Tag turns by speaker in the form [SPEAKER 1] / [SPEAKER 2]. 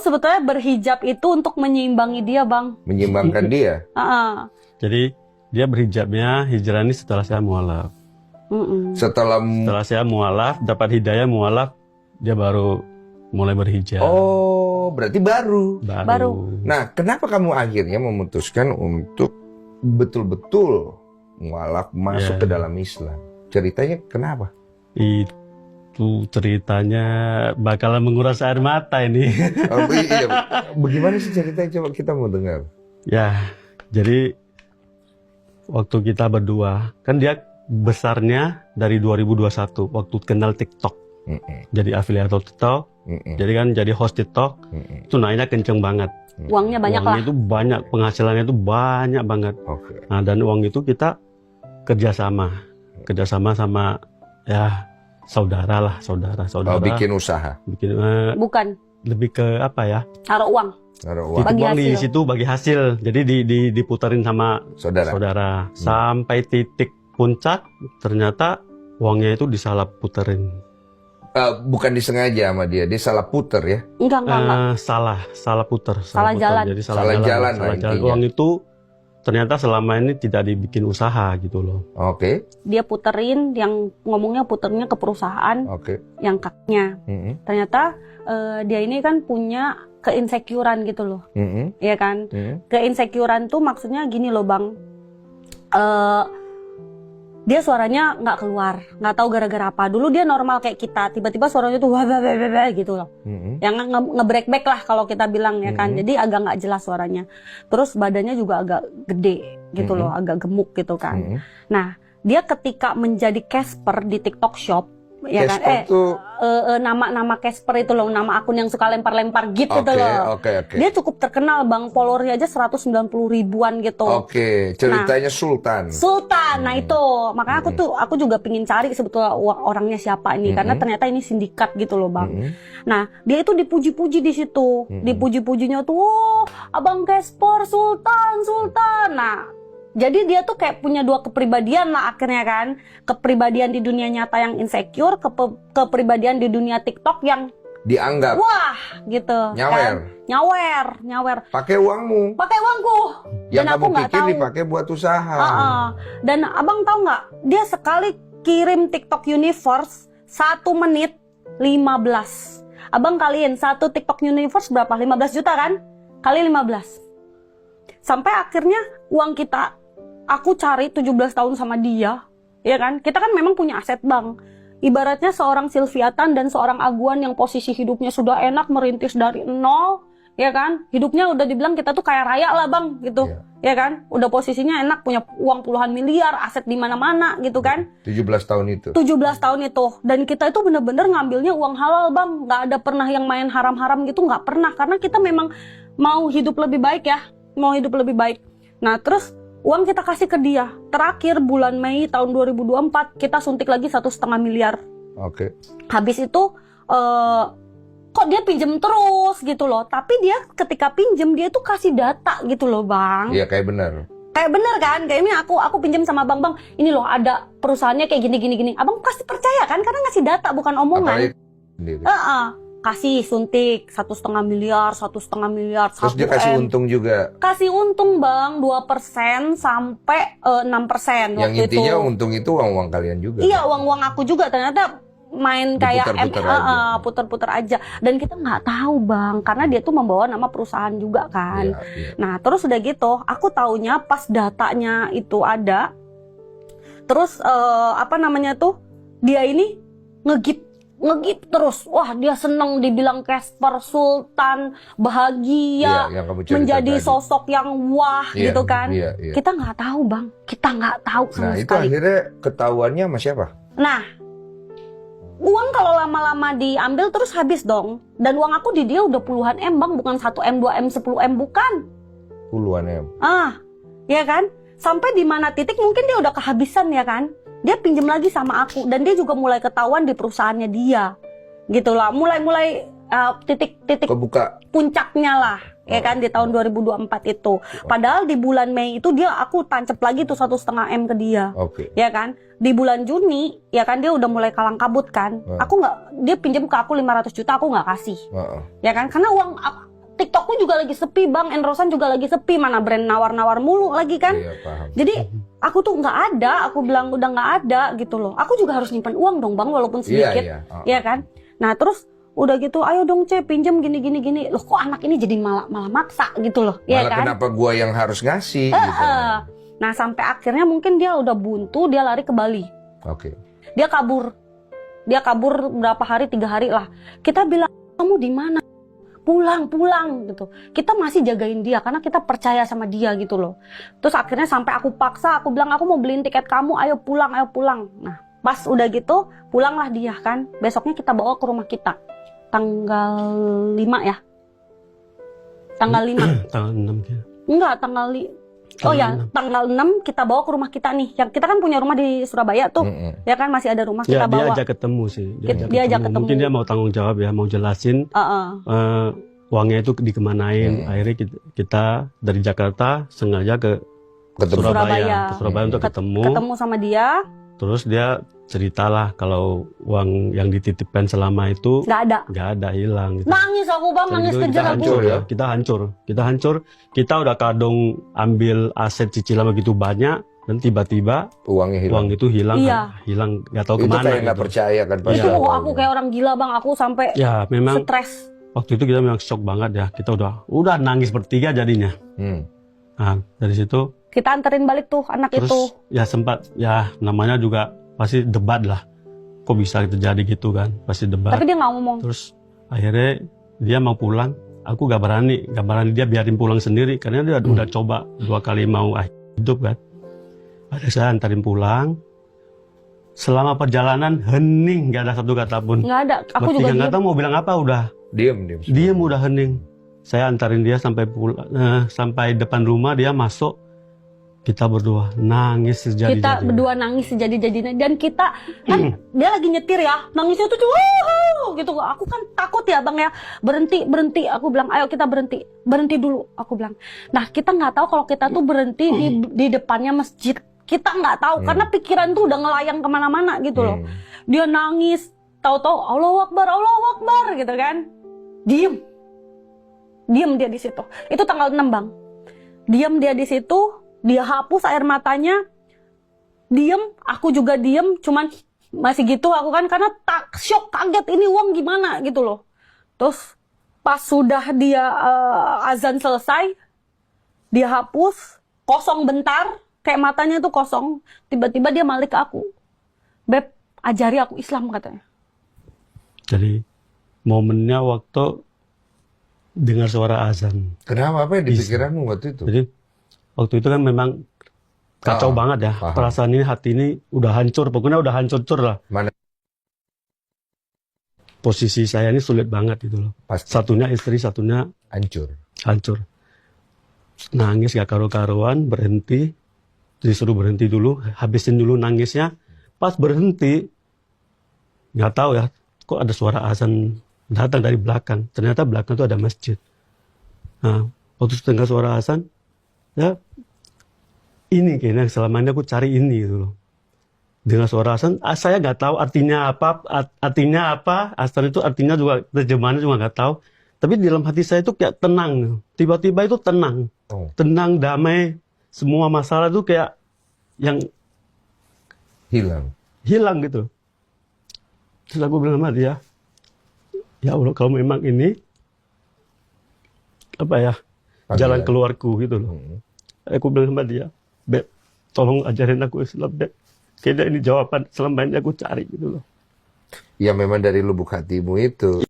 [SPEAKER 1] sebetulnya berhijab itu untuk menyeimbangi dia, Bang.
[SPEAKER 2] Menyeimbangkan dia.
[SPEAKER 3] Jadi dia berhijabnya hijrah ini setelah saya mualaf.
[SPEAKER 2] Setelah
[SPEAKER 3] saya mualaf, dapat hidayah mualaf, dia baru mulai berhijab.
[SPEAKER 2] Oh, berarti baru. Nah, kenapa kamu akhirnya memutuskan untuk betul-betul mualaf masuk ke dalam Islam? Ceritanya kenapa?
[SPEAKER 3] Itu ceritanya bakalan menguras air mata ini.
[SPEAKER 2] Oh, iya. Bagaimana sih ceritanya? Coba kita mau dengar.
[SPEAKER 3] Ya, jadi waktu kita berdua, kan dia besarnya dari 2021 waktu kenal TikTok. Jadi afiliator TikTok. Jadi kan jadi host TikTok. Itu naiknya kenceng banget.
[SPEAKER 1] Uangnya banyak lah.
[SPEAKER 3] Itu banyak, penghasilannya itu banyak banget. Nah, dan uang itu kita kerjasama sama ya saudara.
[SPEAKER 2] Oh, bikin usaha.
[SPEAKER 1] Bukan.
[SPEAKER 3] Lebih ke apa ya?
[SPEAKER 1] Taruh uang.
[SPEAKER 3] Bagi uang di situ bagi hasil. Jadi diputarin sama saudara. Sampai titik puncak ternyata uangnya itu disalah puterin.
[SPEAKER 2] Bukan disengaja sama dia salah puter ya?
[SPEAKER 1] Enggak.
[SPEAKER 3] Salah puter.
[SPEAKER 1] Salah jalan.
[SPEAKER 3] Jadi salah jalan. Uang itu ternyata selama ini tidak dibikin usaha gitu loh.
[SPEAKER 1] Dia puterin, yang ngomongnya puternya ke perusahaan, yang kaknya. Ternyata dia ini kan punya keinsecurean gitu loh, ya kan? Keinsecurean tuh maksudnya gini loh, Bang. Dia suaranya nggak keluar, nggak tahu gara-gara apa. Dulu dia normal kayak kita, tiba-tiba suaranya tuh wah gitu loh. Yang nge-break lah kalau kita bilang ya kan. Jadi agak nggak jelas suaranya. Terus badannya juga agak gede gitu loh, agak gemuk gitu kan. Nah, dia ketika menjadi Casper di TikTok Shop, ya kan? Nama Casper itu loh, nama akun yang suka lempar-lempar gitu loh. Dia cukup terkenal, Bang. Followernya aja 190 ribuan gitu.
[SPEAKER 2] Ceritanya Sultan.
[SPEAKER 1] Nah itu, makanya aku juga pingin cari sebetulnya orangnya siapa ini, karena ternyata ini sindikat gitu loh, Bang. Nah, dia itu dipuji-puji di situ. Dipuji-pujinya tuh, oh, Abang Casper Sultan. Nah, jadi dia tuh kayak punya dua kepribadian lah akhirnya kan. Kepribadian di dunia nyata yang insecure, kepribadian di dunia TikTok yang
[SPEAKER 2] dianggap
[SPEAKER 1] wah gitu.
[SPEAKER 2] Nyawer.
[SPEAKER 1] Kan? Nyawer.
[SPEAKER 2] Pakai uangmu.
[SPEAKER 1] Pakai uangku.
[SPEAKER 2] Yang kamu pikir dipakai buat usaha.
[SPEAKER 1] Dan abang tahu nggak? Dia sekali kirim TikTok Universe 1 menit 15. Abang kaliin satu TikTok Universe berapa? 15 juta kan? Kali 15. Sampai akhirnya uang kita, aku cari 17 tahun sama dia, ya kan? Kita kan memang punya aset, Bang. Ibaratnya seorang Sylviatan dan seorang Aguan yang posisi hidupnya sudah enak, merintis dari nol, ya kan? Hidupnya udah dibilang kita tuh kaya raya lah, Bang, gitu. Ya kan? Udah posisinya enak, punya uang puluhan miliar, aset di mana-mana gitu kan?
[SPEAKER 2] 17 tahun itu.
[SPEAKER 1] 17 tahun itu. Dan kita itu bener-bener ngambilnya uang halal, Bang. Nggak ada pernah yang main haram-haram gitu, nggak pernah. Karena kita memang mau hidup lebih baik ya. Mau hidup lebih baik. Nah, terus uang kita kasih ke dia. Terakhir bulan Mei tahun 2024 kita suntik lagi 1,5 miliar. Habis itu kok dia pinjem terus gitu loh. Tapi dia ketika pinjem dia tuh kasih data gitu loh, Bang.
[SPEAKER 2] Iya, kayak bener.
[SPEAKER 1] Kayak bener kan? Kayak ini aku pinjem sama Bang, ini loh ada perusahaannya kayak gini. Abang pasti percaya kan? Karena ngasih data bukan omongan. Kasih suntik 1,5 miliar.
[SPEAKER 2] Terus dia kasih untung juga.
[SPEAKER 1] Kasih untung, Bang, 2% sampai 6%.
[SPEAKER 2] Yang intinya untung itu uang kalian juga.
[SPEAKER 1] Iya, uang aku juga. Ternyata main kayak puter-puter aja. Dan kita nggak tahu, Bang, karena dia tuh membawa nama perusahaan juga kan. Nah, terus udah gitu, aku taunya pas datanya itu ada. Terus dia ini ngegip terus. Wah, dia seneng dibilang Casper Sultan, bahagia, menjadi sosok yang wah gitu kan. Kita nggak tahu, Bang. Kita nggak tahu sama sekali.
[SPEAKER 2] Nah, itu akhirnya ketahuannya sama siapa?
[SPEAKER 1] Nah, uang kalau lama-lama diambil terus habis dong. Dan uang aku di dia udah puluhan M, Bang, bukan 1M, 2M, 10M, bukan.
[SPEAKER 2] Puluhan M.
[SPEAKER 1] Ya kan? Sampai di mana titik mungkin dia udah kehabisan ya kan? Dia pinjam lagi sama aku dan dia juga mulai ketahuan di perusahaannya dia. Gitulah, mulai titik
[SPEAKER 2] kebuka
[SPEAKER 1] puncaknya lah. Ya kan, di tahun 2024 itu. Padahal di bulan Mei itu aku tancap lagi tuh 1,5 M ke dia. Ya kan? Di bulan Juni ya kan dia udah mulai kalang kabut kan. Dia pinjam ke aku 500 juta, aku nggak kasih. Ya kan? Karena TikTokku juga lagi sepi bang, Enrosan juga lagi sepi, mana brand nawar-nawar mulu lagi kan.
[SPEAKER 2] Iya, paham.
[SPEAKER 1] Jadi aku tuh nggak ada, aku bilang udah nggak ada gitu loh. Aku juga harus nyimpan uang dong bang, walaupun sedikit,
[SPEAKER 2] Iya.
[SPEAKER 1] kan. Nah terus udah gitu, ayo dong pinjem gini. Loh kok anak ini jadi malah maksa gitu loh, ya
[SPEAKER 2] Malah
[SPEAKER 1] kan.
[SPEAKER 2] kenapa gua yang harus ngasih gitu.
[SPEAKER 1] Nah sampai akhirnya mungkin dia udah buntu, dia lari ke Bali.
[SPEAKER 2] Oke.
[SPEAKER 1] Dia kabur berapa hari, 3 hari lah. Kita bilang, kamu di mana? Pulang gitu. Kita masih jagain dia karena kita percaya sama dia gitu loh. Terus akhirnya sampai aku paksa, aku bilang aku mau beliin tiket kamu, ayo pulang. Nah pas udah gitu pulanglah dia kan. Besoknya kita bawa ke rumah kita tanggal 5 ya. Tanggal 5.
[SPEAKER 3] Tanggal 6 ya.
[SPEAKER 1] Enggak, tanggal 6 kita bawa ke rumah kita nih. Yang kita kan punya rumah di Surabaya tuh. Ya kan masih ada rumah kita
[SPEAKER 3] Ya,
[SPEAKER 1] bawa.
[SPEAKER 3] dia ajak ketemu sih.
[SPEAKER 1] Dia ajak ketemu.
[SPEAKER 3] Mungkin dia mau tanggung jawab ya, mau jelasin uangnya itu dikemanain. Akhirnya kita dari Jakarta sengaja ke Surabaya untuk
[SPEAKER 1] ketemu sama dia.
[SPEAKER 3] Terus dia ceritalah kalau uang yang dititipkan selama itu
[SPEAKER 1] nggak ada,
[SPEAKER 3] hilang gitu.
[SPEAKER 1] Nangis aku bang, nangis kejar aku.
[SPEAKER 3] Kita hancur. Kita udah kadung ambil aset cicilan begitu banyak dan tiba-tiba uang itu hilang.
[SPEAKER 1] Iya.
[SPEAKER 3] Hilang nggak tahu
[SPEAKER 2] Itu
[SPEAKER 3] kemana.
[SPEAKER 2] kayak nggak percaya kan pas
[SPEAKER 1] Itu
[SPEAKER 2] awalnya.
[SPEAKER 1] aku kayak orang gila bang, aku sampai
[SPEAKER 3] Ya memang
[SPEAKER 1] stres.
[SPEAKER 3] waktu itu kita memang shock banget ya. Kita udah nangis bertiga jadinya. Nah dari situ
[SPEAKER 1] Kita anterin balik tuh anak
[SPEAKER 3] terus
[SPEAKER 1] itu.
[SPEAKER 3] ya sempat ya namanya juga pasti debat lah. Kok bisa terjadi gitu kan? Pasti debat.
[SPEAKER 1] Tapi dia nggak ngomong.
[SPEAKER 3] Terus akhirnya dia mau pulang, aku gak berani dia biarin pulang sendiri karena dia udah coba 2 kali mau hidup kan. Ada saya antarin pulang. Selama perjalanan hening, gak ada satu kata pun.
[SPEAKER 1] Nggak ada. Aku juga
[SPEAKER 3] nggak tahu mau bilang apa, udah
[SPEAKER 2] Diam.
[SPEAKER 3] udah hening. Saya antarin dia sampai sampai depan rumah, dia masuk. Kita berdua nangis sejadi-jadinya.
[SPEAKER 1] Kita berdua nangis sejadi-jadinya, dan kita kan dia lagi nyetir ya, nangisnya tuh gitu. Aku kan takut ya bang ya, berhenti. Aku bilang ayo kita berhenti dulu. Aku bilang, nah kita nggak tahu kalau kita tuh berhenti di depannya masjid. Kita nggak tahu karena pikiran tuh udah ngelayang kemana-mana gitu loh. Dia nangis, tahu-tahu Allahu Akbar gitu kan. Diem dia di situ. Itu tanggal 6 bang. Diem dia di situ. Dia hapus air matanya, diem, aku juga diem, cuman masih gitu aku kan, karena shock, kaget, ini uang gimana gitu loh. Terus pas sudah dia azan selesai, dia hapus, kosong bentar, kayak matanya tuh kosong, tiba-tiba dia balik ke aku. Beb, ajari aku Islam katanya.
[SPEAKER 3] Jadi momennya waktu dengar suara azan.
[SPEAKER 2] Kenapa? Apa yang dipikiranmu waktu itu?
[SPEAKER 3] Jadi waktu itu kan memang kacau banget ya. Perasaan ini, hati ini udah hancur. Pokoknya udah hancur lah.
[SPEAKER 2] Mana?
[SPEAKER 3] Posisi saya ini sulit banget gitu loh.
[SPEAKER 2] Pasti.
[SPEAKER 3] Satunya istri, satunya hancur. Nangis gak karu-karuan, berhenti. Disuruh berhenti dulu, habisin dulu nangisnya. Pas berhenti, nggak tahu ya, kok ada suara azan datang dari belakang. Ternyata belakang itu ada masjid. Nah, waktu dengar suara azan, ya ini kayaknya selama ini aku cari ini gitu loh. Dengan suara azan, saya nggak tahu artinya apa. Azan itu artinya juga, terjemahannya juga nggak tahu. Tapi di dalam hati saya itu kayak tenang. Tiba-tiba itu tenang. Tenang, damai. Semua masalah itu kayak yang hilang gitu. Terus aku bilang sama dia, ya Allah, kalau memang ini apa ya, jalan keluarku gitu loh. Aku bilang sama dia, Beb, tolong ajarin aku Islam, Beb. Kayaknya ini jawaban selama ini aku cari gitu loh.
[SPEAKER 2] Ya memang dari lubuk hatimu itu.